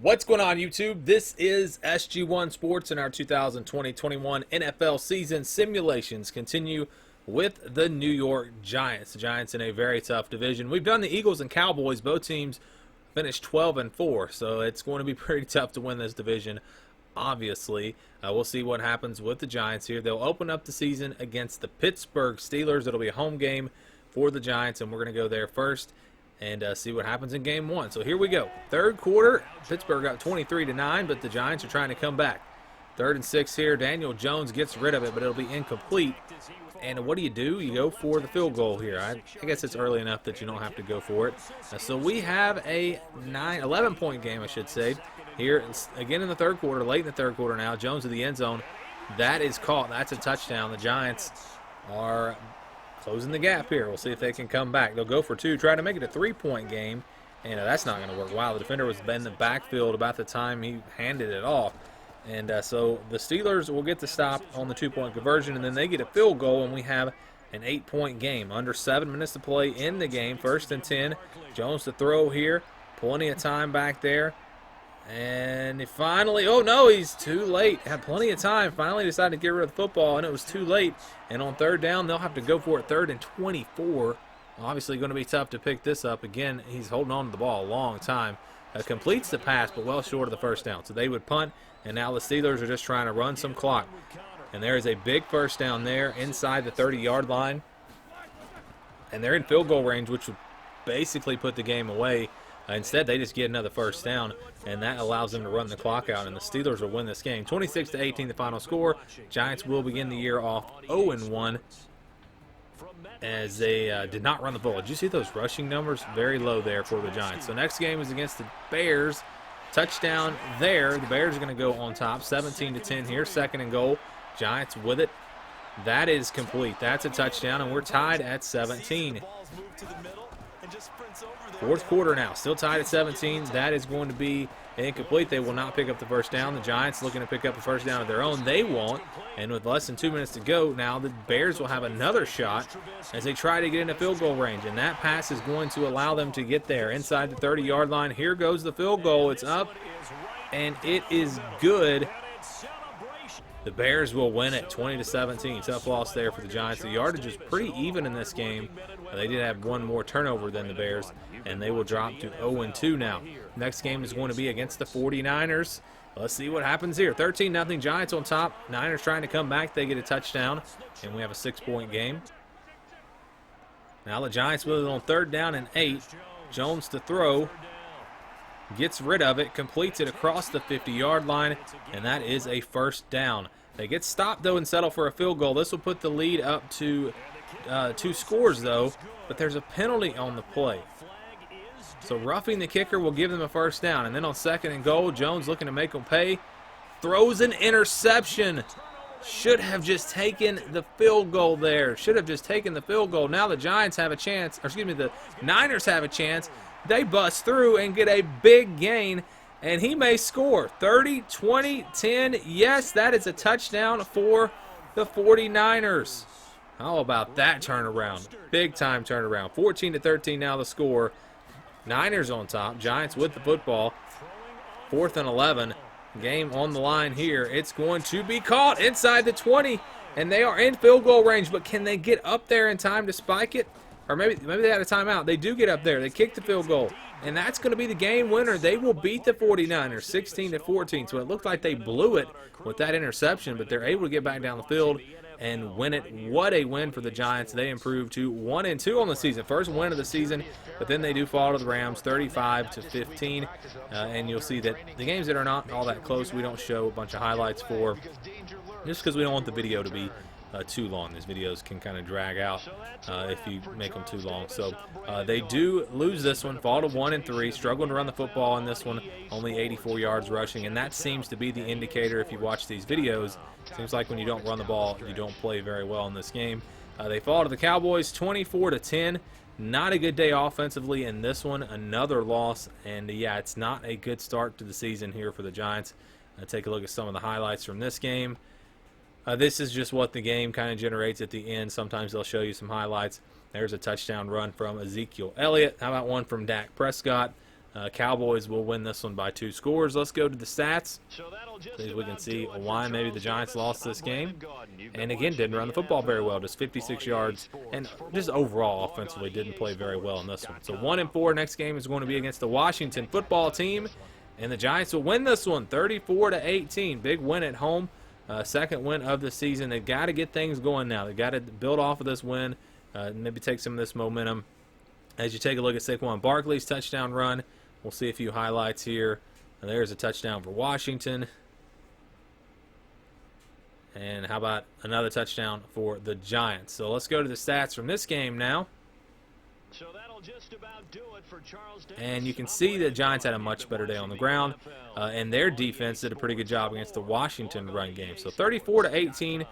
What's going on, YouTube? This is SG1 Sports, and our 2020-21 NFL season simulations continue with the New York Giants. The Giants in a very tough division. We've done the Eagles and Cowboys. Both teams finished 12-4, so it's going to be pretty tough to win this division, obviously. We'll see what happens with the Giants here. They'll open up the season against the Pittsburgh Steelers. It'll be a home game for the Giants, and we're going to go there first and see what happens in game one. So here we go. Third quarter, Pittsburgh got 23-9, but the Giants are trying to come back. 3rd and 6 here. Daniel Jones gets rid of it, but it'll be incomplete. And what do? You go for the field goal here. I guess it's early enough that you don't have to go for it. So we have a 11-point game, I should say. Here, again in the third quarter, late in the third quarter now. Jones to the end zone. That is caught. That's a touchdown. The Giants are closing the gap here. We'll see if they can come back. They'll go for two, try to make it a 3-point game, and that's not going to work. Wow, the defender was in the backfield about the time he handed it off. And so the Steelers will get the stop on the 2-point conversion, and then they get a field goal, and we have an 8-point game. Under 7 minutes to play in the game. 1st and 10. Jones to throw here. Plenty of time back there. And he finally, oh no, he's too late. Had plenty of time. Finally decided to get rid of the football, and it was too late. And on 3rd down, they'll have to go for it. 3rd and 24. Obviously going to be tough to pick this up. Again, he's holding on to the ball a long time. Completes the pass, but well short of the 1st down. So they would punt, and now the Steelers are just trying to run some clock. And there is a big 1st down there inside the 30-yard line. And they're in field goal range, which would basically put the game away. Instead, they just get another 1st down, and that allows them to run the clock out, and the Steelers will win this game. 26-18, the final score. Giants will begin the year off 0-1 as they did not run the ball. Did you see those rushing numbers? Very low there for the Giants. So next game is against the Bears. Touchdown there. The Bears are going to go on top. 17-10 here. 2nd and goal. Giants with it. That is complete. That's a touchdown, and we're tied at 17. 4th quarter now, still tied at 17. That is going to be incomplete. They will not pick up the 1st down. The Giants looking to pick up the 1st down of their own. They won't. And with less than 2 minutes to go, now the Bears will have another shot as they try to get into field goal range. And that pass is going to allow them to get there inside the 30-yard line. Here goes the field goal. It's up, and it is good. The Bears will win it 20-17. Tough loss there for the Giants. The yardage is pretty even in this game. They did have one more turnover than the Bears, and they will drop to 0-2 now. Next game is going to be against the 49ers. Let's see what happens here. 13-0 Giants on top. Niners trying to come back. They get a touchdown, and we have a 6-point game. Now the Giants with it on 3rd down and 8. Jones to throw. Gets rid of it, completes it across the 50-yard line, and that is a 1st down. They get stopped, though, and settle for a field goal. This will put the lead up to 2 scores, though, but there's a penalty on the play. So roughing the kicker will give them a 1st down. And then on 2nd and goal, Jones looking to make them pay. Throws an interception. Should have just taken the field goal there. Should have just taken the field goal. Now the Giants have a chance, or excuse me, the Niners have a chance. They bust through and get a big gain, and he may score. 30, 20, 10. Yes, that is a touchdown for the 49ers. How about that turnaround? Big time turnaround. 14-13 now the score. Niners on top. Giants with the football. 4th and 11. Game on the line here. It's going to be caught inside the 20, and they are in field goal range, but can they get up there in time to spike it? Or maybe they had a timeout. They do get up there. They kick the field goal, and that's going to be the game winner. They will beat the 49ers 16-14. So it looked like they blew it with that interception, but they're able to get back down the field and win it. What a win for the Giants. They improved to 1-2 on the season. First win of the season, but then they do fall to the Rams 35-15. And you'll see that the games that are not all that close, we don't show a bunch of highlights for, just because we don't want the video to be too long. These videos can kind of drag out if you make them too long. So they do lose this one, fall to 1-3, struggling to run the football in this one, only 84 yards rushing, and that seems to be the indicator if you watch these videos. Seems like when you don't run the ball, you don't play very well in this game. They fall to the Cowboys 24-10. Not a good day offensively in this one. Another loss, and yeah, it's not a good start to the season here for the Giants. Take a look at some of the highlights from this game. This is just what the game kind of generates at the end. Sometimes they'll show you some highlights. There's a touchdown run from Ezekiel Elliott. How about one from Dak Prescott? Cowboys will win this one by 2 scores. Let's go to the stats. See if we can see why maybe the Giants lost this game. And again, didn't run the football very well, just 56 yards. And just overall offensively didn't play very well in this one. So 1-4. Next game is going to be against the Washington football team. And the Giants will win this one 34-18. Big win at home. Second win of the season. They've got to get things going now. They've got to build off of this win. Maybe take some of this momentum. As you take a look at Saquon Barkley's touchdown run, we'll see a few highlights here. There's a touchdown for Washington. And how about another touchdown for the Giants? So let's go to the stats from this game now. And you can see the Giants had a much better day on the ground. And their defense did a pretty good job against the Washington run game. So 34-18,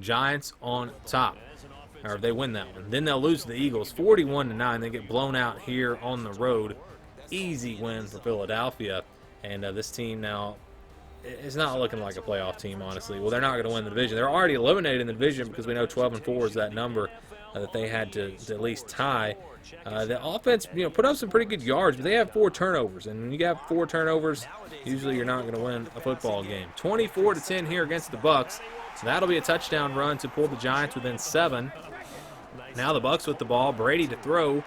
Giants on top. Or they win that one. Then they'll lose to the Eagles 41-9. They get blown out here on the road. Easy win for Philadelphia. And this team now is not looking like a playoff team, honestly. Well, they're not going to win the division. They're already eliminated in the division because we know 12-4 is that number that they had to at least tie. The offense, put up some pretty good yards, but they have 4 turnovers. And when you have 4 turnovers, usually you're not going to win a football game. 24-10 here against the Bucs. So that'll be a touchdown run to pull the Giants within 7. Now the Bucs with the ball. Brady to throw.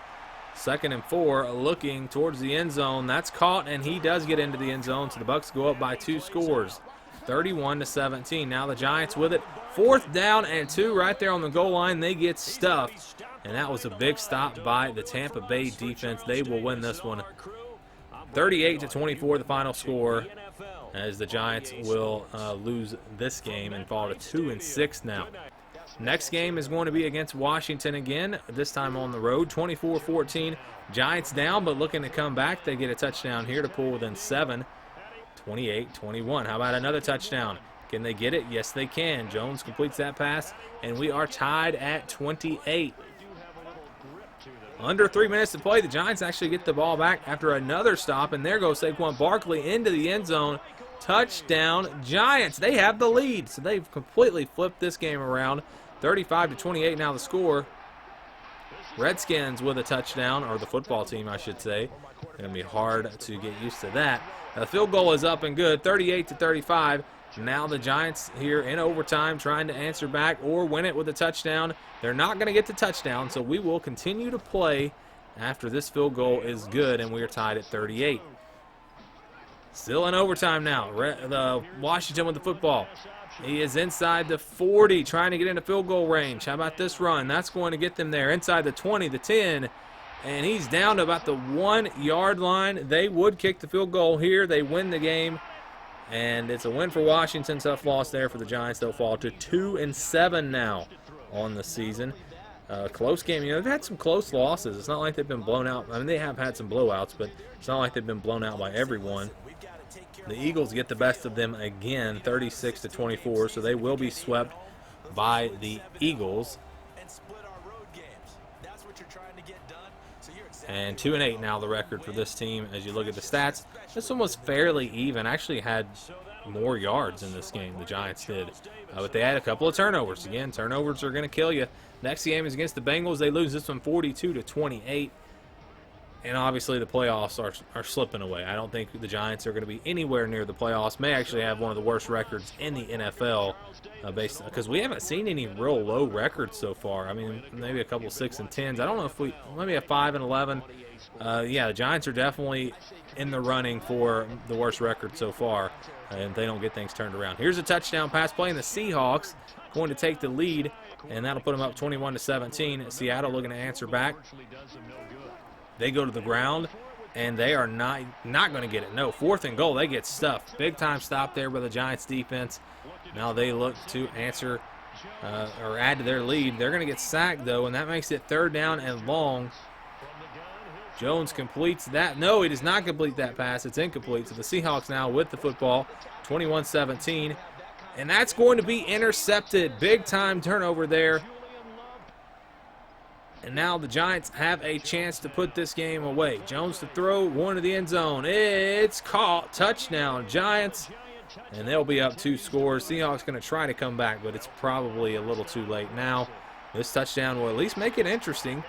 2nd and 4, looking towards the end zone. That's caught, and he does get into the end zone. So the Bucs go up by 2 scores, 31-17. Now the Giants with it. 4th down and 2 right there on the goal line. They get stuffed, and that was a big stop by the Tampa Bay defense. They will win this one, 38-24, the final score, as the Giants will lose this game and fall to 2-6 now. Next game is going to be against Washington again, this time on the road, 24-14. Giants down, but looking to come back. They get a touchdown here to pull within 7, 28-21. How about another touchdown? Can they get it? Yes, they can. Jones completes that pass, and we are tied at 28. Under 3 minutes to play, the Giants actually get the ball back after another stop, and there goes Saquon Barkley into the end zone. Touchdown, Giants. They have the lead, so they've completely flipped this game around. 35-28 now the score. Redskins with a touchdown, or the football team, I should say. It's going to be hard to get used to that. The field goal is up and good, 38-35. Now the Giants here in overtime trying to answer back or win it with a touchdown. They're not going to get the touchdown, so we will continue to play after this field goal is good, and we are tied at 38. Still in overtime now. The Washington with the football. He is inside the 40, trying to get into field goal range. How about this run? That's going to get them there. Inside the 20, the 10, and he's down to about the 1-yard line. They would kick the field goal here. They win the game, and it's a win for Washington. Tough loss there for the Giants. They'll fall to 2-7 now on the season. Close game. They've had some close losses. It's not like they've been blown out. I mean, they have had some blowouts, but it's not like they've been blown out by everyone. The Eagles get the best of them again, 36-24, so they will be swept by the Eagles. And 2-8 now the record for this team as you look at the stats. This one was fairly even. Actually had more yards in this game, the Giants did. But they had a couple of turnovers. Again, turnovers are going to kill you. Next game is against the Bengals. They lose this one 42-28. And obviously the playoffs are slipping away. I don't think the Giants are going to be anywhere near the playoffs. May actually have one of the worst records in the NFL, because we haven't seen any real low records so far. I mean, maybe a couple 6 and 10s. I don't know if maybe a 5 and 11. Yeah, the Giants are definitely in the running for the worst record so far, and they don't get things turned around. Here's a touchdown pass play, and the Seahawks going to take the lead, and that'll put them up 21-17. Seattle looking to answer back. They go to the ground, and they are not going to get it. No, 4th and goal, they get stuffed. Big-time stop there by the Giants defense. Now they look to answer or add to their lead. They're going to get sacked, though, and that makes it 3rd down and long. Jones completes that. No, he does not complete that pass. It's incomplete. So the Seahawks now with the football, 21-17. And that's going to be intercepted. Big-time turnover there. And now the Giants have a chance to put this game away. Jones to throw, one to the end zone. It's caught. Touchdown, Giants. And they'll be up 2 scores. Seahawks going to try to come back, but it's probably a little too late now. This touchdown will at least make it interesting.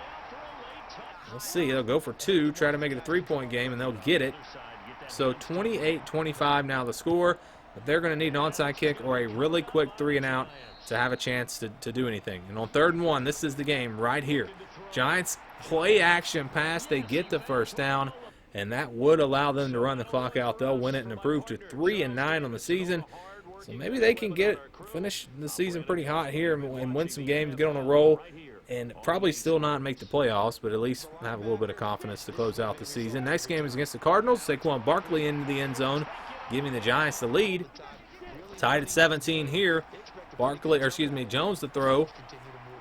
We'll see. They'll go for 2, try to make it a 3-point game, and they'll get it. So 28-25 now the score. But they're going to need an onside kick or a really quick 3-and-out to have a chance to do anything. And on 3rd and 1, this is the game right here. Giants play action pass. They get the first down, and that would allow them to run the clock out. They'll win it and improve to 3-9 on the season. So maybe they can finish the season pretty hot here and win some games, get on a roll, and probably still not make the playoffs, but at least have a little bit of confidence to close out the season. Next game is against the Cardinals. Saquon Barkley into the end zone, giving the Giants the lead. Tied at 17 here. Jones to throw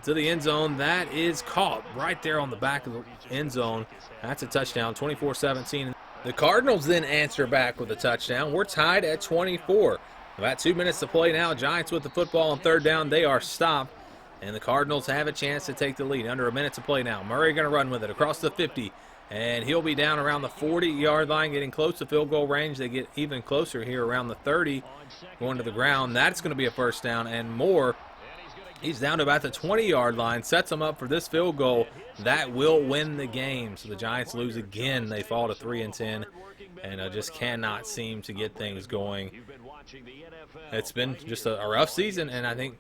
to the end zone. That is caught right there on the back of the end zone. That's a touchdown, 24-17. The Cardinals then answer back with a touchdown. We're tied at 24. About 2 minutes to play now. Giants with the football on 3rd down. They are stopped, and the Cardinals have a chance to take the lead. Under a minute to play now. Murray going to run with it across the 50, and he'll be down around the 40-yard line, getting close to field goal range. They get even closer here around the 30, going to the ground. That's going to be a first down and more. He's down to about the 20-yard line, sets them up for this field goal. That will win the game. So the Giants lose again. They fall to 3-10, and just cannot seem to get things going. It's been just a rough season, and I think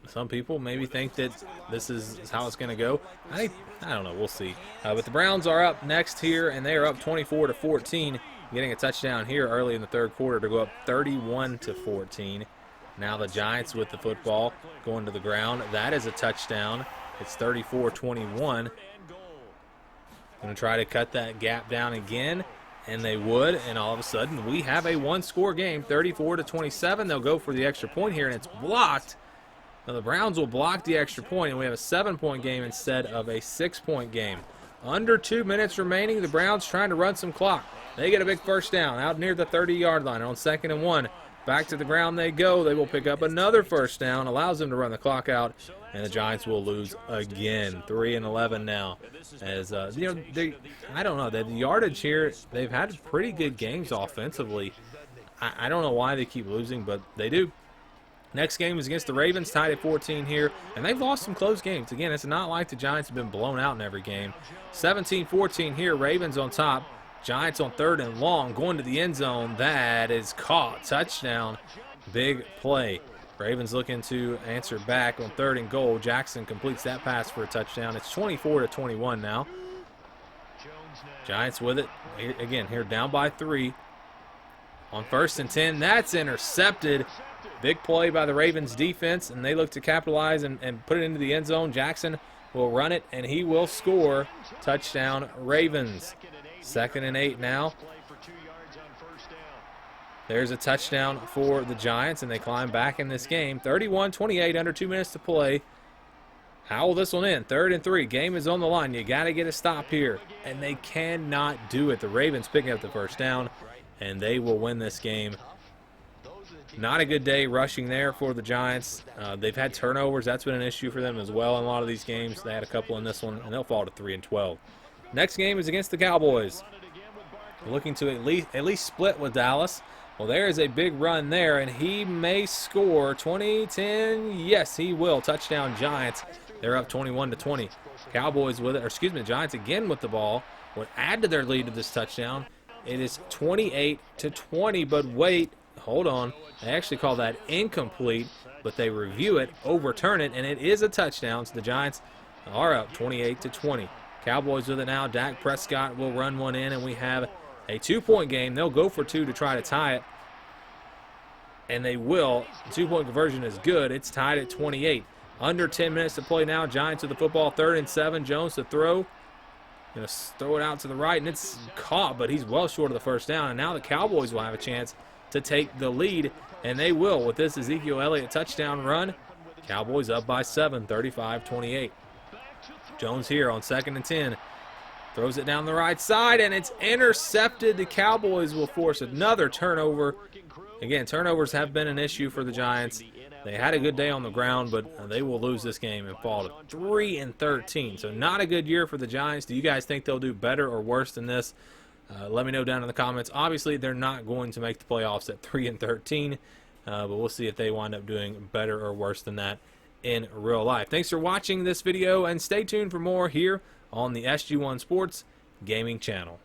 some people maybe think that this is how it's going to go. I don't know. We'll see. But the Browns are up next here, and they are up 24-14, getting a touchdown here early in the 3rd quarter to go up 31-14. Now the Giants with the football going to the ground. That is a touchdown. It's 34-21. Going to try to cut that gap down again, and they would, and all of a sudden we have a one-score game, 34-27. They'll go for the extra point here, and it's blocked. Now the Browns will block the extra point, and we have a 7-point game instead of a 6-point game. Under 2 minutes remaining, the Browns trying to run some clock. They get a big first down out near the 30-yard line on 2nd and 1. Back to the ground they go. They will pick up another first down, allows them to run the clock out, and the Giants will lose again. 3-11 now. As I don't know, the yardage here, they've had pretty good games offensively. I don't know why they keep losing, but they do. Next game is against the Ravens, tied at 14 here, and they've lost some close games. Again, it's not like the Giants have been blown out in every game. 17-14 here, Ravens on top. Giants on 3rd and long, going to the end zone. That is caught. Touchdown. Big play. Ravens looking to answer back on 3rd and goal. Jackson completes that pass for a touchdown. It's 24-21 now. Giants with it. Again, here down by 3. On 1st and 10, that's intercepted. Big play by the Ravens defense, and they look to capitalize and put it into the end zone. Jackson will run it, and he will score. Touchdown, Ravens. 2nd and 8 now. There's a touchdown for the Giants, and they climb back in this game. 31-28, under 2 minutes to play. How will this one end? 3rd and 3. Game is on the line. You got to get a stop here, and they cannot do it. The Ravens picking up the first down, and they will win this game. Not a good day rushing there for the Giants. They've had turnovers. That's been an issue for them as well in a lot of these games. They had a couple in this one, and they'll fall to 3-12. Next game is against the Cowboys. Looking to at least split with Dallas. Well, there is a big run there, and he may score. 20-10. Yes, he will. Touchdown Giants. They're up 21-20. Cowboys with it, Giants again with the ball. Would add to their lead to this touchdown. It is 28-20, but wait, hold on. They actually call that incomplete, but they review it, overturn it, and it is a touchdown. So the Giants are up 28-20. Cowboys with it now. Dak Prescott will run one in, and we have a 2-point game. They'll go for 2 to try to tie it, and they will. The 2-point conversion is good. It's tied at 28. Under 10 minutes to play now. Giants with the football, 3rd and 7. Jones to throw. Going to throw it out to the right, and it's caught, but he's well short of the first down. And now the Cowboys will have a chance to take the lead, and they will with this Ezekiel Elliott touchdown run. Cowboys up by 7, 35-28. Jones here on 2nd and 10. Throws it down the right side, and it's intercepted. The Cowboys will force another turnover. Again, turnovers have been an issue for the Giants. They had a good day on the ground, but they will lose this game and fall to 3-13. So not a good year for the Giants. Do you guys think they'll do better or worse than this? Let me know down in the comments. Obviously, they're not going to make the playoffs at 3-13, but we'll see if they wind up doing better or worse than that in real life. Thanks for watching this video, and stay tuned for more here on the SG1 Sports Gaming channel.